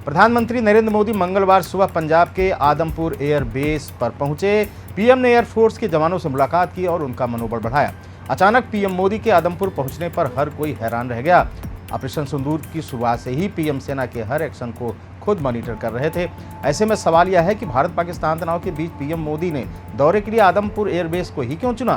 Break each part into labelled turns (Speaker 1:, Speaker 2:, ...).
Speaker 1: प्रधानमंत्री नरेंद्र मोदी मंगलवार सुबह पंजाब के आदमपुर एयर बेस पर पहुंचे। पीएम ने एयरफोर्स के जवानों से मुलाकात की और उनका मनोबल बढ़ाया। अचानक पीएम मोदी के आदमपुर पहुंचने पर हर कोई हैरान रह गया। ऑपरेशन सिंदूर की शुरुआत से ही पीएम सेना के हर एक्शन को खुद मॉनिटर कर रहे थे। ऐसे में सवाल यह है कि भारत पाकिस्तान तनाव के बीच पीएम मोदी ने दौरे के लिए आदमपुर एयरबेस को ही क्यों चुना।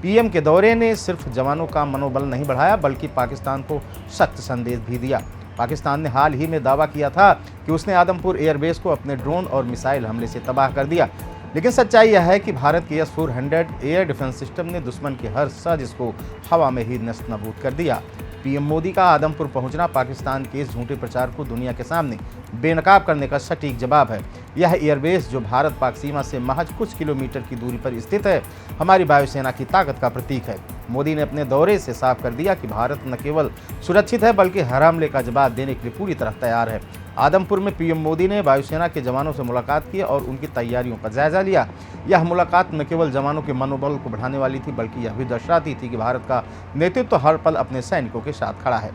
Speaker 1: पीएम के दौरे ने सिर्फ जवानों का मनोबल नहीं बढ़ाया बल्कि पाकिस्तान को सख्त संदेश भी दिया। पाकिस्तान ने हाल ही में दावा किया था कि उसने आदमपुर एयरबेस को अपने ड्रोन और मिसाइल हमले से तबाह कर दिया, लेकिन सच्चाई यह है कि भारत के S-400 एयर डिफेंस सिस्टम ने दुश्मन के हर साजिश को हवा में ही नष्ट-नाबूद कर दिया। पीएम मोदी का आदमपुर पहुंचना पाकिस्तान के इस झूठे प्रचार को दुनिया के सामने बेनकाब करने का सटीक जवाब है। यह एयरबेस जो भारत पाक सीमा से महज कुछ किलोमीटर की दूरी पर स्थित है, हमारी वायुसेना की ताकत का प्रतीक है। मोदी ने अपने दौरे से साफ कर दिया कि भारत न केवल सुरक्षित है बल्कि हर हमले का जवाब देने के लिए पूरी तरह तैयार है। आदमपुर में पीएम मोदी ने वायुसेना के जवानों से मुलाकात की और उनकी तैयारियों का जायजा लिया। यह मुलाकात न केवल जवानों के मनोबल को बढ़ाने वाली थी बल्कि यह भी दर्शाती थी कि भारत का नेतृत्व हर पल अपने सैनिकों के साथ खड़ा है।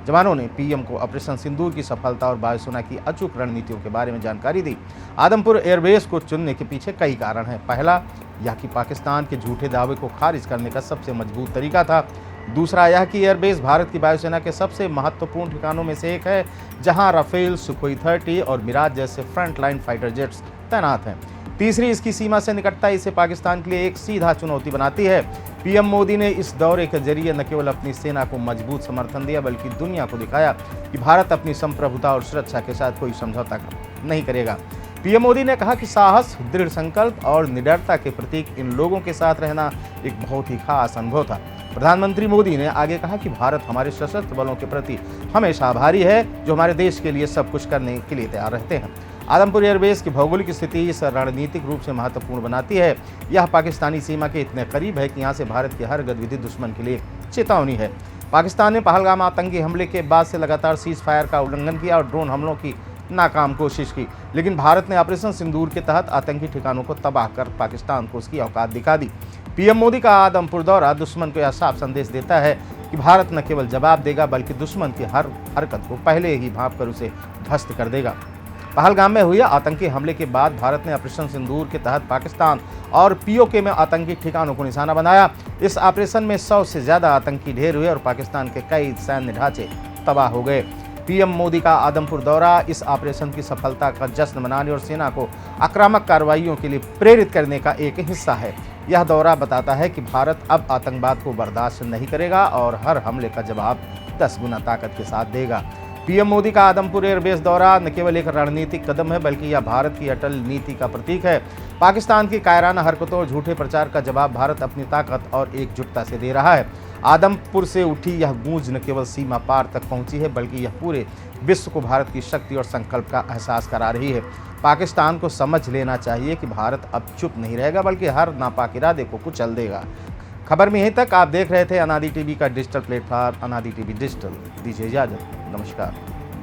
Speaker 1: जवानों ने पीएम को ऑपरेशन सिंदूर की सफलता और वायुसेना की अचूक रणनीतियों के बारे में जानकारी दी। आदमपुर एयरबेस को चुनने के पीछे कई कारण हैं। पहला, यह कि पाकिस्तान के झूठे दावे को खारिज करने का सबसे मजबूत तरीका था। दूसरा, यह कि एयरबेस भारत की वायुसेना के सबसे महत्वपूर्ण ठिकानों में से एक है, जहां राफेल, सुखोई 30 और मिराज जैसे फ्रंटलाइन फाइटर जेट्स तैनात हैं। तीसरी, इसकी सीमा से निकटता इसे पाकिस्तान के लिए एक सीधा चुनौती बनाती है। पीएम मोदी ने इस दौरे के जरिए न केवल अपनी सेना को मजबूत समर्थन दिया बल्कि दुनिया को दिखाया कि भारत अपनी संप्रभुता और सुरक्षा के साथ कोई समझौता नहीं करेगा। पीएम मोदी ने कहा कि साहस, दृढ़ संकल्प और निडरता के प्रतीक इन लोगों के साथ रहना एक बहुत ही खास अनुभव था। प्रधानमंत्री मोदी ने आगे कहा कि भारत हमारे सशस्त्र बलों के प्रति हमेशा आभारी है, जो हमारे देश के लिए सब कुछ करने के लिए तैयार रहते हैं। आदमपुर एयरबेस की भौगोलिक स्थिति इस रणनीतिक रूप से महत्वपूर्ण बनाती है। यह पाकिस्तानी सीमा के इतने करीब है कि यहाँ से भारत की हर गतिविधि दुश्मन के लिए चेतावनी है। पाकिस्तान ने पहलगाम आतंकी हमले के बाद से लगातार सीज फायर का उल्लंघन किया और ड्रोन हमलों की नाकाम कोशिश की, लेकिन भारत ने ऑपरेशन सिंदूर के तहत आतंकी ठिकानों को तबाह कर पाकिस्तान को उसकी औकात दिखा दी। पीएम मोदी का आदमपुर दौरा दुश्मन को यह साफ संदेश देता है कि भारत न केवल जवाब देगा बल्कि दुश्मन की हर हरकत को पहले ही भांप कर उसे ध्वस्त कर देगा। पहलगाम में हुए आतंकी हमले के बाद भारत ने ऑपरेशन सिंदूर के तहत पाकिस्तान और पीओके में आतंकी ठिकानों को निशाना बनाया। इस ऑपरेशन में 100 से ज्यादा आतंकी ढेर हुए और पाकिस्तान के कई सैन्य ढांचे तबाह हो गए। पीएम मोदी का आदमपुर दौरा इस ऑपरेशन की सफलता का जश्न मनाने और सेना को आक्रामक कार्रवाइयों के लिए प्रेरित करने का एक हिस्सा है। यह दौरा बताता है कि भारत अब आतंकवाद को बर्दाश्त नहीं करेगा और हर हमले का जवाब 10 गुना ताकत के साथ देगा। पीएम मोदी का आदमपुर एयरबेस दौरा न केवल एक रणनीतिक कदम है बल्कि यह भारत की अटल नीति का प्रतीक है। पाकिस्तान की कायराना हरकतों और झूठे प्रचार का जवाब भारत अपनी ताकत और एकजुटता से दे रहा है। आदमपुर से उठी यह गूंज न केवल सीमा पार तक पहुंची है बल्कि यह पूरे विश्व को भारत की शक्ति और संकल्प का एहसास करा रही है। पाकिस्तान को समझ लेना चाहिए कि भारत अब चुप नहीं रहेगा बल्कि हर नापाक इरादे को कुचल देगा। खबर में यहीं तक। आप देख रहे थे अनादि टीवी का डिजिटल प्लेटफॉर्म अनादि टीवी डिजिटल। दीजिए इजाजत। नमस्कार।